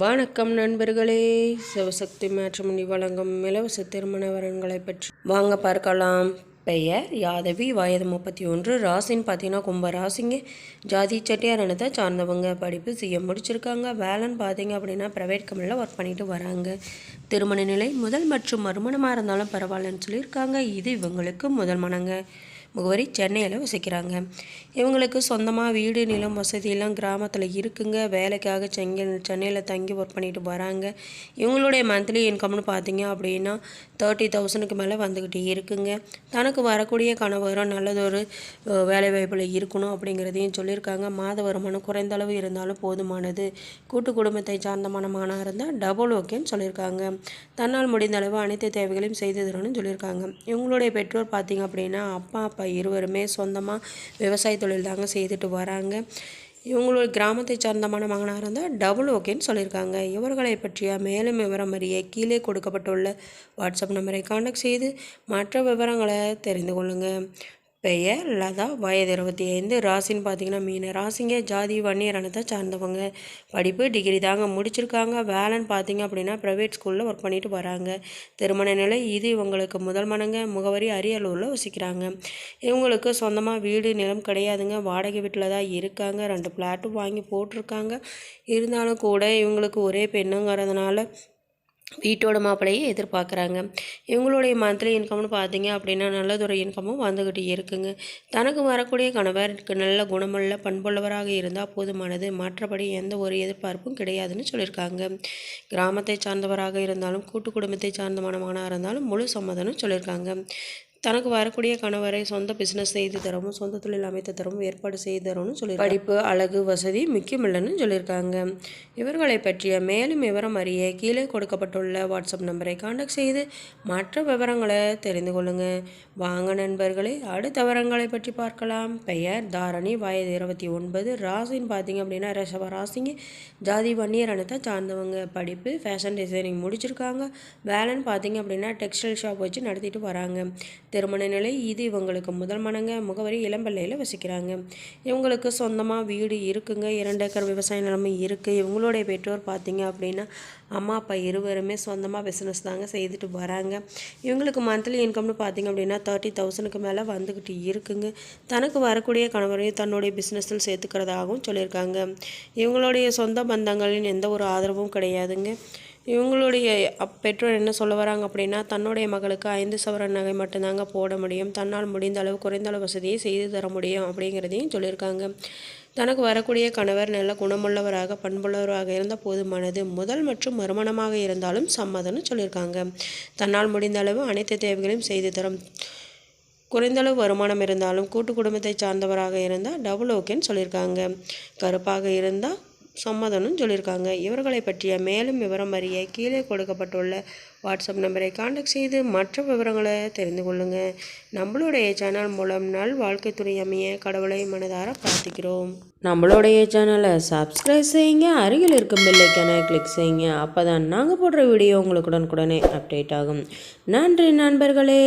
வணக்கம் நண்பர்களே. சிவசக்தி மேட்ரிமோனி வழங்கும் இலவச திருமண வரன்களை பற்றி வாங்க பார்க்கலாம். பெயர் யாதவி, வயது 31, ராசின்னு பார்த்தீங்கன்னா கும்ப ராசிங்க. ஜாதி செட்டியார் இனத்தை சார்ந்தவங்க. படிப்பு சிஎம் முடிச்சிருக்காங்க. வேலைன்னு பார்த்தீங்க அப்படின்னா ப்ரைவேட் கம்பெனியில் ஒர்க் பண்ணிட்டு வராங்க. திருமண நிலை முதல் மற்றும் மறுமணமாக இருந்தாலும் பரவாயில்லன்னு சொல்லியிருக்காங்க. இது இவங்களுக்கு முதல் மனங்க. முகவரி சென்னையில் வசிக்கிறாங்க. இவங்களுக்கு சொந்தமாக வீடு நிலம் வசதியெல்லாம் கிராமத்தில் இருக்குங்க. வேலைக்காக சென்னையில் தங்கி ஒர்க் பண்ணிட்டு வராங்க. இவங்களுடைய மந்த்லி இன்கம்னு பார்த்தீங்க அப்படின்னா 30,000க்கு மேலே வந்துக்கிட்டு இருக்குங்க. தனக்கு வரக்கூடிய கணவரும் நல்லதொரு வேலைவாய்ப்பில் இருக்கணும் அப்படிங்கிறதையும் சொல்லியிருக்காங்க. மாத வருமானம் குறைந்த அளவு இருந்தாலும் போதுமானது. கூட்டு குடும்பத்தை சார்ந்த மனமானாக இருந்தால் டபுள் ஓகேன்னு சொல்லியிருக்காங்க. தன்னால் முடிந்த அளவு அனைத்து தேவைகளையும் செய்து தரணும்னு சொல்லியிருக்காங்க. இவங்களுடைய பெற்றோர் பார்த்தீங்க அப்படின்னா அப்பா இருவருமே சொந்தமாக விவசாய தொழில் தாங்க செய்துட்டு வராங்க. இவங்களோட கிராமத்தை சார்ந்த மகனாக இருந்தால் டபுள் ஓகேன்னு சொல்லியிருக்காங்க. இவர்களை பற்றிய மேலும் விவரம் அறிய கீழே கொடுக்கப்பட்டுள்ள வாட்ஸ்அப் நம்பரை கான்டாக்ட் செய்து மற்ற விவரங்களை தெரிந்து கொள்ளுங்கள். பெயர் லதா, வயது 25, ராசின்னு பார்த்தீங்கன்னா மீன ராசிங்க. ஜாதி வன்னியர் இனத்தை சார்ந்தவங்க. படிப்பு டிகிரி தாங்க முடிச்சிருக்காங்க. வேலைன்னு பார்த்தீங்க அப்படின்னா ப்ரைவேட் ஸ்கூலில் ஒர்க் பண்ணிட்டு வராங்க. திருமண நிலை இது இவங்களுக்கு முதல் மனங்க. முகவரி அரியலூரில் வசிக்கிறாங்க. இவங்களுக்கு சொந்தமாக வீடு நிலம் கிடையாதுங்க. வாடகை வீட்டில் தான் இருக்காங்க. 2 ஃப்ளாட்டும் வாங்கி போட்டிருக்காங்க. இருந்தாலும் கூட இவங்களுக்கு ஒரே பெண்ணுங்கிறதுனால வீட்டோட மாப்பிள்ளையை எதிர்பார்க்குறாங்க. இவங்களுடைய மந்த்லி இன்கம்னு பார்த்தீங்க அப்படின்னா நல்லதொரு இன்கமும் வந்துக்கிட்டு இருக்குங்க. தனக்கு வரக்கூடிய கணவருக்கு நல்ல குணமுள்ள பண்புள்ளவராக இருந்தால் போதுமானது. மற்றபடி எந்த ஒரு எதிர்பார்ப்பும் கிடையாதுன்னு சொல்லியிருக்காங்க. கிராமத்தை சார்ந்தவராக இருந்தாலும் கூட்டு குடும்பத்தை சார்ந்த மனமானாக இருந்தாலும் முழு சம்மதம்னு சொல்லியிருக்காங்க. தனக்கு வரக்கூடிய கணவரை சொந்த பிஸ்னஸ் செய்து தரவும் சொந்த தொழில் அமைத்து தரவும் ஏற்பாடு செய்து தரணும்னு சொல்லி படிப்பு அழகு வசதி முக்கியமில்லைன்னு சொல்லியிருக்காங்க. இவர்களை பற்றிய மேலும் விவரம் அறிய கீழே கொடுக்கப்பட்டுள்ள வாட்ஸ்அப் நம்பரை கான்டாக்ட் செய்து மற்ற விவரங்களை தெரிந்து கொள்ளுங்கள். வாங்க நண்பர்களே, அடுத்த விவரங்களை பற்றி பார்க்கலாம். பெயர் தாரணி, வயது 29, ராசின்னு பார்த்தீங்க அப்படின்னா ரிஷப ராசிங்க. ஜாதி வன்னியர் இனத்தை சார்ந்தவங்க. படிப்பு ஃபேஷன் டிசைனிங் முடிச்சிருக்காங்க. வேலைன்னு பார்த்தீங்க அப்படின்னா டெக்ஸ்டைல் ஷாப் வச்சு நடத்திட்டு வராங்க. திருமண நிலை இது இவங்களுக்கு முதல் மனங்க. முகவரி இளம்பள்ளையில் வசிக்கிறாங்க. இவங்களுக்கு சொந்தமாக வீடு இருக்குங்க. 2 ஏக்கர் விவசாய நிலமும் இருக்குது. இவங்களுடைய பெற்றோர் பார்த்தீங்க அப்படின்னா அம்மா அப்பா இருவருமே சொந்தமாக பிஸ்னஸ் தாங்க செய்துட்டு வராங்க. இவங்களுக்கு மந்த்லி இன்கம்னு பார்த்தீங்க அப்படின்னா 30,000க்கு மேலே வந்துக்கிட்டு இருக்குங்க. தனக்கு வரக்கூடிய கணவரையும் தன்னுடைய பிஸ்னஸில் சேர்த்துக்கிறதாகவும் சொல்லியிருக்காங்க. இவங்களுடைய சொந்த பந்தங்களின் எந்த ஒரு ஆதரவும் கிடையாதுங்க. இவங்களுடைய பெற்றோர் என்ன சொல்ல வராங்க அப்படின்னா தன்னுடைய மகளுக்கு 5 சவரன் நகை மட்டும்தாங்க போட முடியும். தன்னால் முடிந்த அளவு குறைந்த அளவு வசதியை செய்து தர முடியும் அப்படிங்கிறதையும் சொல்லியிருக்காங்க. தனக்கு வரக்கூடிய கணவர் நல்ல குணமுள்ளவராக பண்புள்ளவராக இருந்தால் போதுமானது. முதல் மற்றும் மறுமணமாக இருந்தாலும் சம்மதம்னு சொல்லியிருக்காங்க. தன்னால் முடிந்த அளவு அனைத்து தேவைகளையும் செய்து தரும். குறைந்தளவு வருமானம் இருந்தாலும் கூட்டு குடும்பத்தை சார்ந்தவராக இருந்தால் டபுள் ஓகேன்னு சொல்லியிருக்காங்க. கருப்பாக இருந்தால் சம்மதம்னு சொல்லியிருக்காங்க. இவர்களை பற்றிய மேலும் விவரம் அறிய கீழே கொடுக்கப்பட்டுள்ள வாட்ஸ்அப் நம்பரை கான்டாக்ட் செய்து மற்ற விவரங்களை தெரிந்து கொள்ளுங்கள். நம்மளுடைய சேனல் மூலம் நல் வாழ்க்கை துணை அமைய கடவுளை மனதார பிரார்த்திக்கிறோம். நம்மளுடைய சேனலை சப்ஸ்கிரைப் செய்யுங்க. அருகில் இருக்கும் பெல் ஐகானை கிளிக் செய்யுங்க. அப்போ தான் நாங்கள் போடுற வீடியோ உங்களுக்கு உடனுக்குடனே அப்டேட் ஆகும். நன்றி நண்பர்களே.